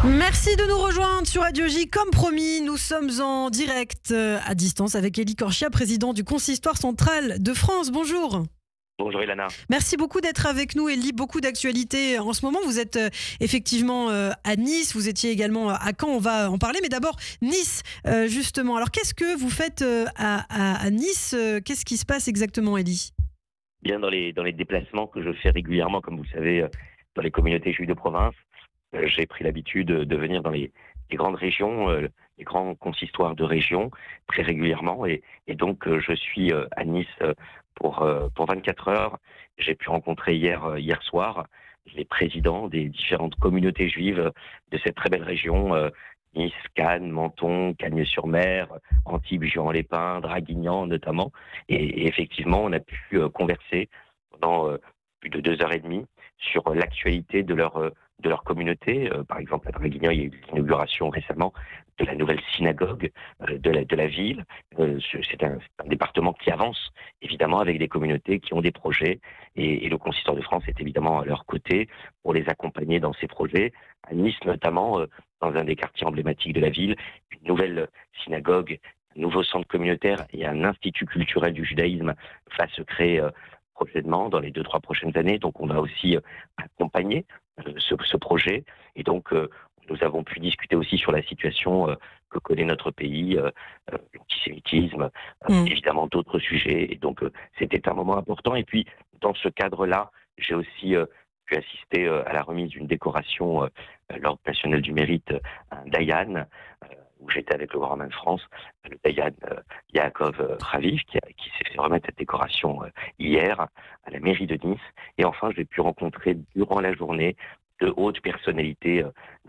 Merci de nous rejoindre sur Radio J. Comme promis, nous sommes en direct à distance avec Élie Corchia, président du Consistoire central de France. Bonjour. Bonjour Ilana. Merci beaucoup d'être avec nous, Élie. Beaucoup d'actualités en ce moment. Vous êtes effectivement à Nice, vous étiez également à Caen, on va en parler. Mais d'abord, Nice, justement. Alors, qu'est-ce que vous faites à Nice? Qu'est-ce qui se passe exactement, Élie? Bien dans les déplacements que je fais régulièrement, comme vous le savez, dans les communautés juives de province, j'ai pris l'habitude de venir dans les grandes régions, les grands consistoires de région, très régulièrement. Et donc, je suis à Nice pour 24 heures. J'ai pu rencontrer hier soir les présidents des différentes communautés juives de cette très belle région, Nice, Cannes, Menton, Cagnes-sur-Mer, Antibes, Juan-les-Pins, Draguignan notamment. Et effectivement, on a pu converser pendant plus de 2 heures et demie sur l'actualité de leur communauté. Par exemple, à Draguignan, il y a eu l'inauguration récemment de la nouvelle synagogue de la ville. C'est un département qui avance, évidemment, avec des communautés qui ont des projets. Et le Consistoire de France est évidemment à leur côté pour les accompagner dans ces projets. À Nice, notamment, dans un des quartiers emblématiques de la ville, une nouvelle synagogue, un nouveau centre communautaire et un institut culturel du judaïsme va se créer prochainement, dans les 2-3 prochaines années. Donc, on va aussi accompagner ce projet. Et donc, nous avons pu discuter aussi sur la situation que connaît notre pays, l'antisémitisme, évidemment d'autres sujets. Et donc, c'était un moment important. Et puis, dans ce cadre-là, j'ai aussi pu assister à la remise d'une décoration l'Ordre national du mérite, un Dayan, où j'étais avec le Grand Rabbin de France, le Dayan Yaakov Raviv, qui s'est fait remettre cette décoration hier à la mairie de Nice. Et enfin, j'ai pu rencontrer durant la journée de hautes personnalités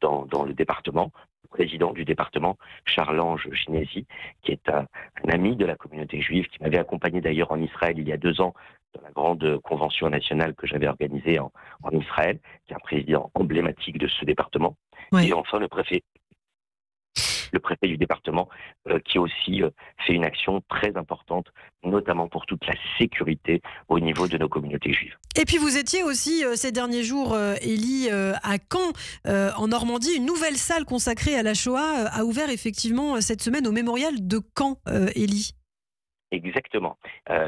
dans le département. Le président du département, Charles-Ange Ginesi, qui est un ami de la communauté juive, qui m'avait accompagné d'ailleurs en Israël il y a 2 ans dans la grande convention nationale que j'avais organisée en Israël, qui est un président emblématique de ce département. Oui. Et enfin, le préfet du département, qui aussi fait une action très importante, notamment pour toute la sécurité au niveau de nos communautés juives. Et puis vous étiez aussi ces derniers jours, Élie, à Caen, en Normandie. Une nouvelle salle consacrée à la Shoah a ouvert effectivement cette semaine au mémorial de Caen, Élie. Exactement.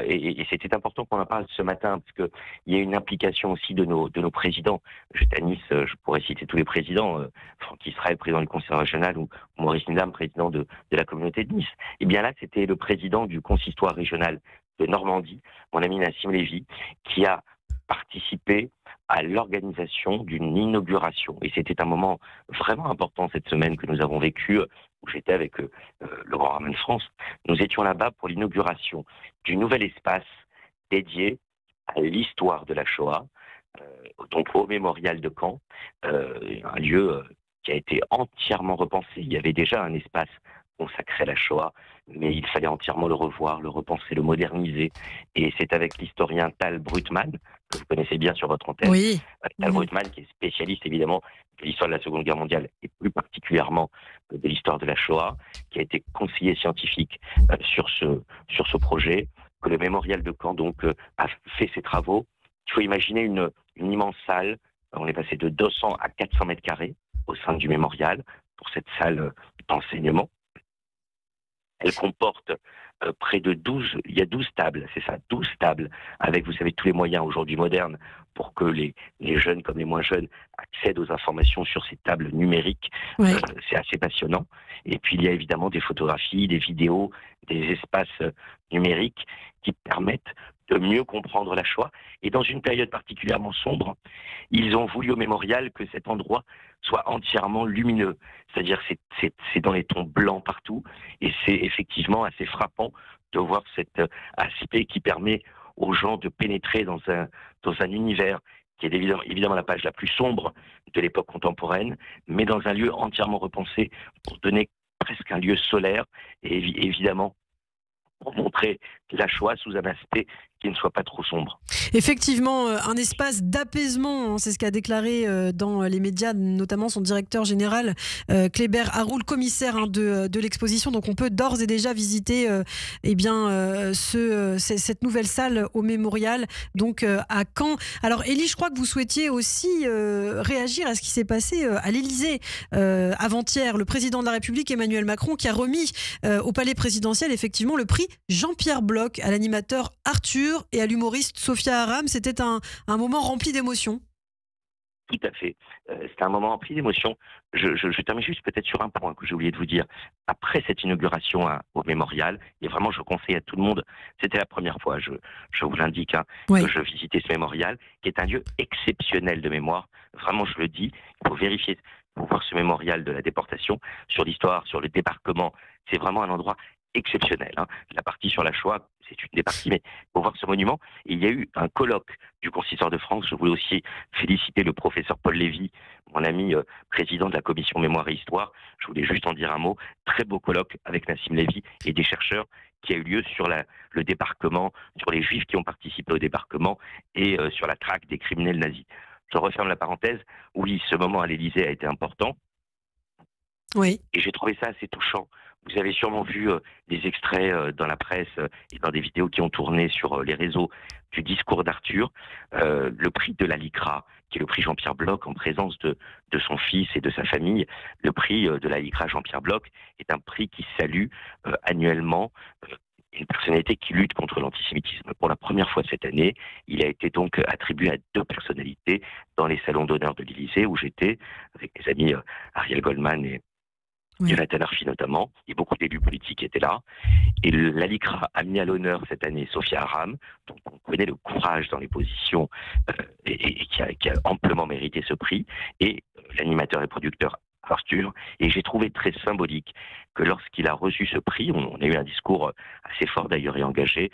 Et c'était important qu'on en parle ce matin, parce qu'il y a une implication aussi de nos présidents. J'étais à Nice, je pourrais citer tous les présidents, Franck Israël, président du conseil régional, ou Maurice Nidam, président de la communauté de Nice. Et bien là, c'était le président du consistoire régional de Normandie, mon ami Nassim Lévy, qui a participé à l'organisation d'une inauguration. Et c'était un moment vraiment important cette semaine que nous avons vécu, où j'étais avec le Grand Rabbin de France. Nous étions là-bas pour l'inauguration du nouvel espace dédié à l'histoire de la Shoah, donc au mémorial de Caen, un lieu qui a été entièrement repensé. Il y avait déjà un espace consacré à la Shoah, mais il fallait entièrement le revoir, le repenser, le moderniser. Et c'est avec l'historien Tal Brutman, que vous connaissez bien sur votre antenne, Oui. Tal Brutman, qui est spécialiste évidemment de l'histoire de la Seconde Guerre mondiale, et plus particulièrement de l'histoire de la Shoah, qui a été conseiller scientifique sur ce projet, que le mémorial de Caen donc a fait ses travaux. Il faut imaginer une immense salle. On est passé de 200 à 400 mètres carrés au sein du mémorial pour cette salle d'enseignement. Elle comporte près de 12 tables, c'est ça, 12 tables, avec, vous savez, tous les moyens aujourd'hui modernes pour que les jeunes comme les moins jeunes accèdent aux informations sur ces tables numériques. Ouais. C'est assez passionnant. Et puis, il y a évidemment des photographies, des vidéos, des espaces numériques qui permettent de mieux comprendre la Shoah. Et dans une période particulièrement sombre, ils ont voulu au mémorial que cet endroit soit entièrement lumineux. C'est-à-dire c'est dans les tons blancs partout. Et c'est effectivement assez frappant de voir cet aspect qui permet aux gens de pénétrer dans un univers qui est évidemment la page la plus sombre de l'époque contemporaine, mais dans un lieu entièrement repensé pour donner presque un lieu solaire et évidemment pour montrer la Shoah sous un aspect qui ne soit pas trop sombre. Effectivement, un espace d'apaisement, hein, c'est ce qu'a déclaré dans les médias, notamment son directeur général, Kléber Haroul, commissaire de l'exposition. Donc on peut d'ores et déjà visiter cette nouvelle salle au Mémorial, donc à Caen. Alors Élie, je crois que vous souhaitiez aussi réagir à ce qui s'est passé à l'Élysée avant-hier. Le président de la République, Emmanuel Macron, qui a remis au palais présidentiel effectivement le prix Jean-Pierre Bloch à l'animateur Arthur et à l'humoriste Sophia Aram. C'était un moment rempli d'émotions. Tout à fait. C'était un moment rempli d'émotions. Je termine juste peut-être sur un point que j'ai oublié de vous dire. Après cette inauguration au Mémorial, et vraiment je conseille à tout le monde, c'était la première fois, je vous l'indique, Oui. que je visitais ce Mémorial, qui est un lieu exceptionnel de mémoire. Vraiment, je le dis, il faut vérifier, pour voir ce Mémorial de la déportation, sur l'histoire, sur le débarquement. C'est vraiment un endroit exceptionnel. La partie sur la Shoah, c'est une des parties, mais pour voir ce monument, il y a eu un colloque du Consistoire de France. Je voulais aussi féliciter le professeur Paul Lévy, mon ami président de la commission Mémoire et Histoire. Je voulais juste en dire un mot. Très beau colloque avec Nassim Lévy et des chercheurs qui a eu lieu sur le débarquement, sur les Juifs qui ont participé au débarquement et sur la traque des criminels nazis. Je referme la parenthèse. Oui, ce moment à l'Élysée a été important. Oui. Et j'ai trouvé ça assez touchant. Vous avez sûrement vu des extraits dans la presse et dans des vidéos qui ont tourné sur les réseaux du discours d'Arthur. Le prix de la LICRA, qui est le prix Jean-Pierre Bloch en présence de son fils et de sa famille. Le prix de la LICRA Jean-Pierre Bloch est un prix qui salue annuellement une personnalité qui lutte contre l'antisémitisme. Pour la première fois cette année, il a été donc attribué à 2 personnalités dans les salons d'honneur de l'Élysée où j'étais avec mes amis Ariel Goldman et Jonathan Arfi notamment, et beaucoup d'élus politiques étaient là. Et la LICRA a mis à l'honneur cette année Sophia Aram, dont on connaît le courage dans les positions et qui a amplement mérité ce prix, et l'animateur et producteur Arthur. Et j'ai trouvé très symbolique que lorsqu'il a reçu ce prix, on a eu un discours assez fort d'ailleurs et engagé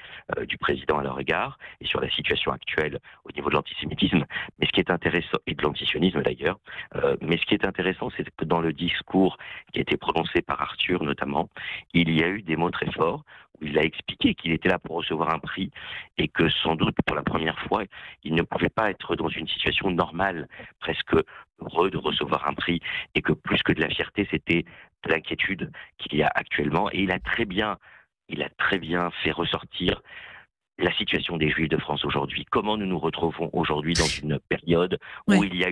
du président à leur égard et sur la situation actuelle au niveau de l'antisémitisme, mais ce qui est intéressant, et de l'antisionisme d'ailleurs, mais ce qui est intéressant, c'est que dans le discours qui a été prononcé par Arthur notamment, il y a eu des mots très forts où il a expliqué qu'il était là pour recevoir un prix et que sans doute pour la première fois, il ne pouvait pas être dans une situation normale, presque heureux de recevoir un prix, et que plus que de la fierté, c'était de l'inquiétude qu'il y a actuellement. Et il a très bien fait ressortir la situation des Juifs de France aujourd'hui. Comment nous nous retrouvons aujourd'hui dans une période où il y a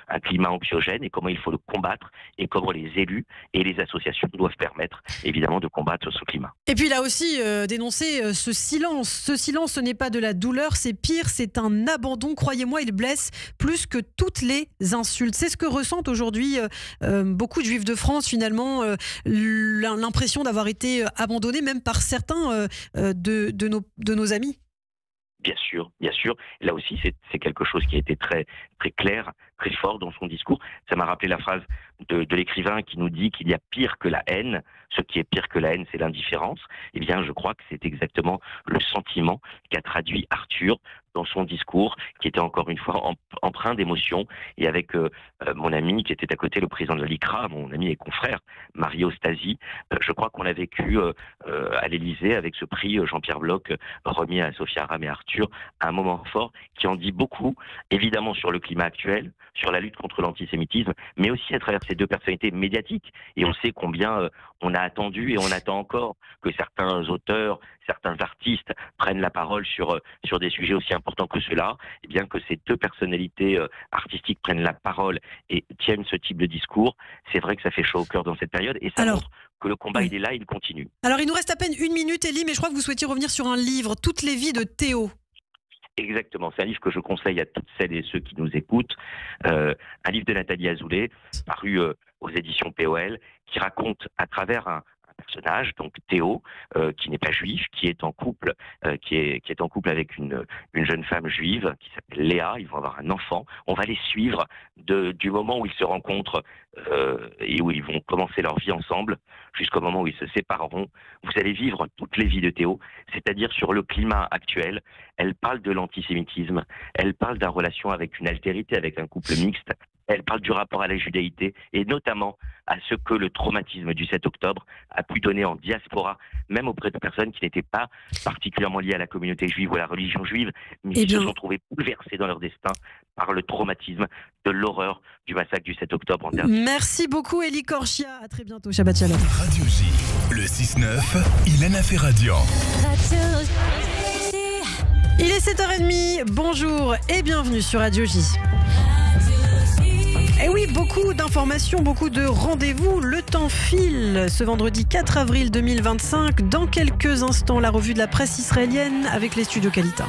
un climat anxiogène et comment il faut le combattre et comment les élus et les associations doivent permettre évidemment de combattre ce climat. Et puis il a aussi dénoncé ce silence. Ce silence, ce n'est pas de la douleur, c'est pire, c'est un abandon. Croyez-moi, il blesse plus que toutes les insultes. C'est ce que ressentent aujourd'hui beaucoup de Juifs de France, finalement, l'impression d'avoir été abandonnés même par certains de nos amis. Bien sûr, bien sûr. Là aussi, c'est quelque chose qui a été très, très clair, très fort dans son discours. Ça m'a rappelé la phrase de l'écrivain qui nous dit qu'il y a pire que la haine. Ce qui est pire que la haine, c'est l'indifférence. Eh bien, je crois que c'est exactement le sentiment qu'a traduit Arthur dans son discours, qui était encore une fois empreint d'émotion, et avec mon ami qui était à côté, le président de la LICRA, mon ami et confrère, Mario Stasi. Je crois qu'on a vécu à l'Élysée avec ce prix Jean-Pierre Bloch remis à Sophia Aram et Arthur, un moment fort qui en dit beaucoup, évidemment sur le climat actuel, sur la lutte contre l'antisémitisme, mais aussi à travers ces 2 personnalités médiatiques. Et on sait combien on a attendu et on attend encore que certains auteurs, certains artistes prennent la parole sur des sujets aussi importants que ceux-là, et bien que ces 2 personnalités artistiques prennent la parole et tiennent ce type de discours. C'est vrai que ça fait chaud au cœur dans cette période et ça montre que le combat il est là, il continue. Alors il nous reste à peine 1 minute, Élie, mais je crois que vous souhaitiez revenir sur un livre, Toutes les vies de Théo. Exactement, c'est un livre que je conseille à toutes celles et ceux qui nous écoutent. Un livre de Nathalie Azoulay, paru aux éditions POL, qui raconte à travers un personnage, donc Théo, qui n'est pas juif, qui est en couple, qui est en couple avec une jeune femme juive qui s'appelle Léa. Ils vont avoir un enfant. On va les suivre du moment où ils se rencontrent et où ils vont commencer leur vie ensemble jusqu'au moment où ils se sépareront. Vous allez vivre toutes les vies de Théo, c'est-à-dire sur le climat actuel. Elle parle de l'antisémitisme, elle parle d'une relation avec une altérité, avec un couple mixte, Elle parle du rapport à la judaïté et notamment à ce que le traumatisme du 7 octobre a pu donner en diaspora, même auprès de personnes qui n'étaient pas particulièrement liées à la communauté juive ou à la religion juive, mais qui se sont trouvées bouleversées dans leur destin par le traumatisme de l'horreur du massacre du 7 octobre en dernier. Merci beaucoup Élie Korchia, à très bientôt, Shabbat Shalom. Radio J, le 6-9, Ilana Ferradian. Il est 7h30, bonjour et bienvenue sur Radio J. Et oui, beaucoup d'informations, beaucoup de rendez-vous. Le temps file ce vendredi 4 avril 2025. Dans quelques instants, la revue de la presse israélienne avec les studios Kalita.